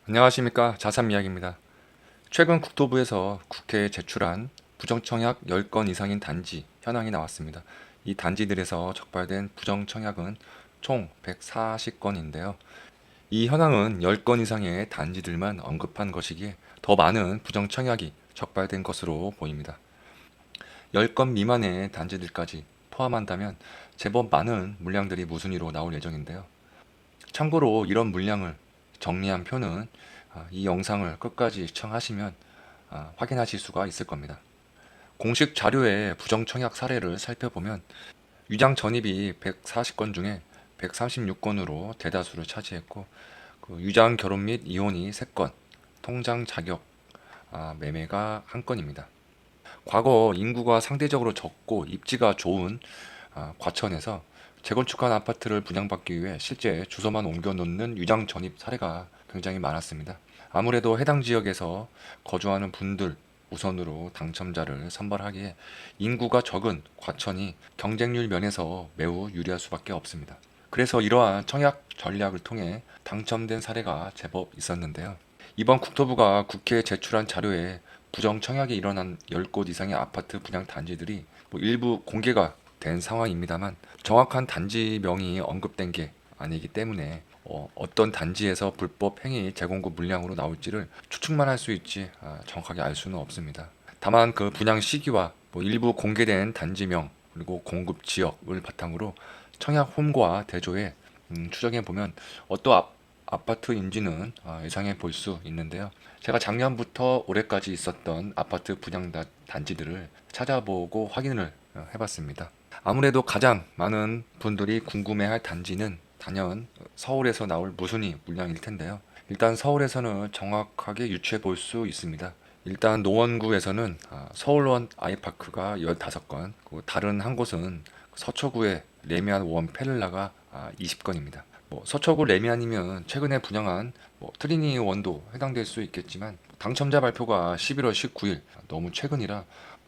안녕하십니까. 자산이야기입니다. 최근 국토부에서 국회에 제출한 부정청약 10건 이상인 단지 현황이 나왔습니다. 이 단지들에서 적발된 부정청약은 총 140건인데요. 이 현황은 10건 이상의 단지들만 언급한 것이기에 더 많은 부정청약이 적발된 것으로 보입니다. 10건 미만의 단지들까지 포함한다면 제법 많은 물량들이 무순위로 나올 예정인데요. 참고로 이런 물량을 정리한 표는 이 영상을 끝까지 시청하시면 확인하실 수가 있을 겁니다. 공식 자료의 부정청약 사례를 살펴보면 위장 전입이 140건 중에 136건으로 대다수를 차지했고, 그 위장 결혼 및 이혼이 3건, 통장 자격 매매가 1건입니다. 과거 인구가 상대적으로 적고 입지가 좋은 과천에서 재건축한 아파트를 분양받기 위해 실제 주소만 옮겨 놓는 위장 전입 사례가 굉장히 많았습니다. 아무래도 해당 지역에서 거주하는 분들 우선으로 당첨자를 선발하기에 인구가 적은 과천이 경쟁률 면에서 매우 유리할 수밖에 없습니다. 그래서 이러한 청약 전략을 통해 당첨된 사례가 제법 있었는데요. 이번 국토부가 국회에 제출한 자료에 부정 청약이 일어난 10곳 이상의 아파트 분양 단지들이 일부 공개가 된 상황입니다만, 정확한 단지명이 언급된 게 아니기 때문에 어떤 단지에서 불법 행위 재공급 물량으로 나올지를 추측만 할 수 있지 정확하게 알 수는 없습니다. 다만 그 분양 시기와 일부 공개된 단지명 그리고 공급 지역을 바탕으로 청약 홈과 대조에 추정해 보면 어떤 아파트인지는 예상해 볼 수 있는데요. 제가 작년부터 올해까지 있었던 아파트 분양 단지들을 찾아보고 확인을 해봤습니다. 아무래도 가장 많은 분들이 궁금해할 단지는 단연 서울에서 나올 무순위 물량일 텐데요. 일단 서울에서는 정확하게 유추해 볼 수 있습니다. 일단 노원구에서는 서울원 아이파크가 15건, 다른 한 곳은 서초구의 레미안 원 페를라가 20건입니다. 서초구 레미안이면 최근에 분양한 트리니 원도 해당될 수 있겠지만, 당첨자 발표가 11월 19일, 너무 최근이라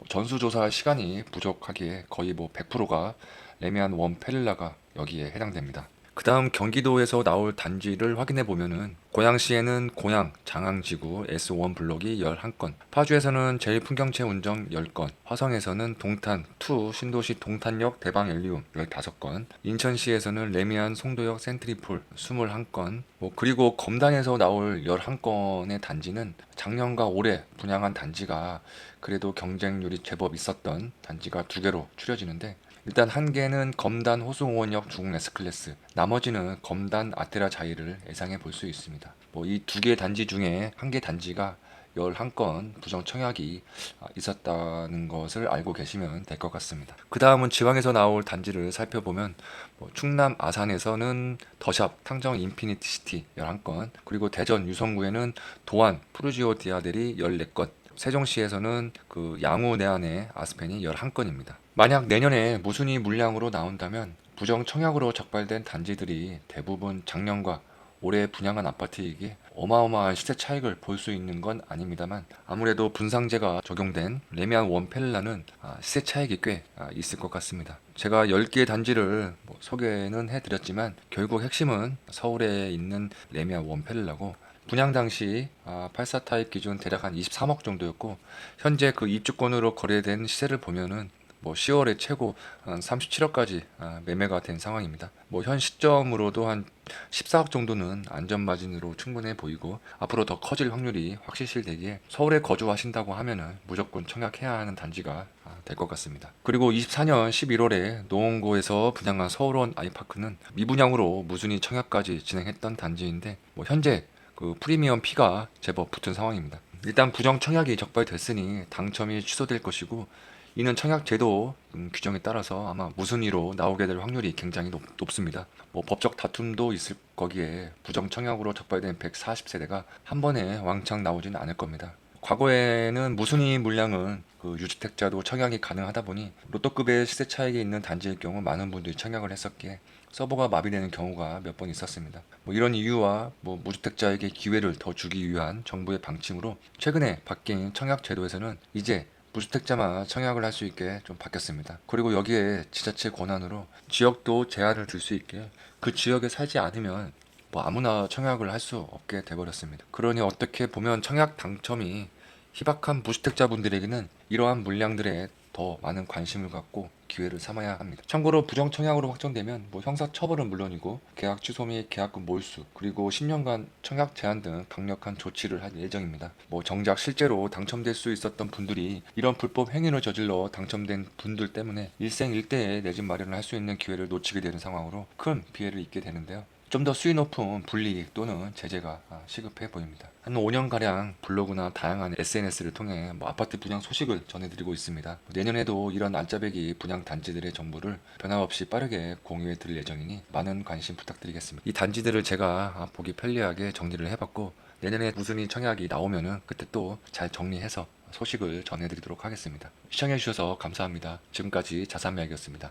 전수조사 시간이 부족하기에 거의 100%가 레미안 원 페릴라가 여기에 해당됩니다. 그 다음 경기도에서 나올 단지를 확인해 보면은 고양시에는 고양 장항지구 S1 블록이 11건, 파주에서는 제일풍경채 운정 10건, 화성에서는 동탄 2 신도시 동탄역 대방 엘리움 15건, 인천시에서는 레미안 송도역 센트리폴 21건, 그리고 검단에서 나올 11건의 단지는 작년과 올해 분양한 단지가 그래도 경쟁률이 제법 있었던 단지가 2개로 추려지는데, 일단 한 개는 검단 호수공원역 중흥 S클래스, 나머지는 검단 아테라 자이를 예상해 볼 수 있습니다. 이 2개 단지 중에 한 개 단지가 11건 부정 청약이 있었다는 것을 알고 계시면 될 것 같습니다. 그 다음은 지방에서 나올 단지를 살펴보면 충남 아산에서는 더샵 탕정 인피니티 시티 11건, 그리고 대전 유성구에는 도안 푸르지오 디아델이 14건, 세종시에서는 그 양우 내안의 아스펜이 11건입니다. 만약 내년에 무순위 물량으로 나온다면 부정 청약으로 적발된 단지들이 대부분 작년과 올해 분양한 아파트이기에 어마어마한 시세 차익을 볼 수 있는 건 아닙니다만, 아무래도 분상제가 적용된 레미안 원펠라는 시세 차익이 꽤 있을 것 같습니다. 제가 10개의 단지를 소개는 해드렸지만 결국 핵심은 서울에 있는 레미안 원펠라고, 분양 당시 84 타입 기준 대략 한 23억 정도였고, 현재 그 입주권으로 거래된 시세를 보면은 10월에 최고 한 37억까지 매매가 된 상황입니다. 현 시점으로도 한 14억 정도는 안전 마진으로 충분해 보이고, 앞으로 더 커질 확률이 확실시되기에 서울에 거주하신다고 하면은 무조건 청약해야 하는 단지가 될 것 같습니다. 그리고 24년 11월에 노원구에서 분양한 서울원 아이파크는 미분양으로 무순위 청약까지 진행했던 단지인데, 현재 그 프리미엄 피가 제법 붙은 상황입니다. 일단 부정 청약이 적발됐으니 당첨이 취소될 것이고, 이는 청약 제도 규정에 따라서 아마 무순위로 나오게 될 확률이 굉장히 높습니다. 법적 다툼도 있을 거기에 부정 청약으로 적발된 140세대가 한 번에 왕창 나오지는 않을 겁니다. 과거에는 무순위 물량은 그 유주택자도 청약이 가능하다 보니 로또급의 시세 차익이 있는 단지일 경우 많은 분들이 청약을 했었기에 서버가 마비되는 경우가 몇 번 있었습니다. 이런 이유와 무주택자에게 기회를 더 주기 위한 정부의 방침으로 최근에 바뀐 청약 제도에서는 이제 무주택자만 청약을 할 수 있게 좀 바뀌었습니다. 그리고 여기에 지자체 권한으로 지역도 제한을 둘 수 있게, 그 지역에 살지 않으면 뭐 아무나 청약을 할 수 없게 돼버렸습니다. 그러니 어떻게 보면 청약 당첨이 희박한 무주택자분들에게는 이러한 물량들에 더 많은 관심을 갖고 기회를 삼아야 합니다. 참고로 부정 청약으로 확정되면 뭐 형사 처벌은 물론이고 계약 취소 및 계약금 몰수, 그리고 10년간 청약 제한 등 강력한 조치를 할 예정입니다. 뭐 정작 실제로 당첨될 수 있었던 분들이 이런 불법 행위를 저질러 당첨된 분들 때문에 일생일대의 내 집 마련을 할 수 있는 기회를 놓치게 되는 상황으로 큰 피해를 입게 되는데요. 좀 더 수위 높은 불이익 또는 제재가 시급해 보입니다. 한 5년가량 블로그나 다양한 SNS를 통해 아파트 분양 소식을 전해드리고 있습니다. 내년에도 이런 알짜배기 분양 단지들의 정보를 변함없이 빠르게 공유해 드릴 예정이니 많은 관심 부탁드리겠습니다. 이 단지들을 제가 보기 편리하게 정리를 해봤고, 내년에 무순위 청약이 나오면은 그때 또 잘 정리해서 소식을 전해드리도록 하겠습니다. 시청해주셔서 감사합니다. 지금까지 자산매약이었습니다.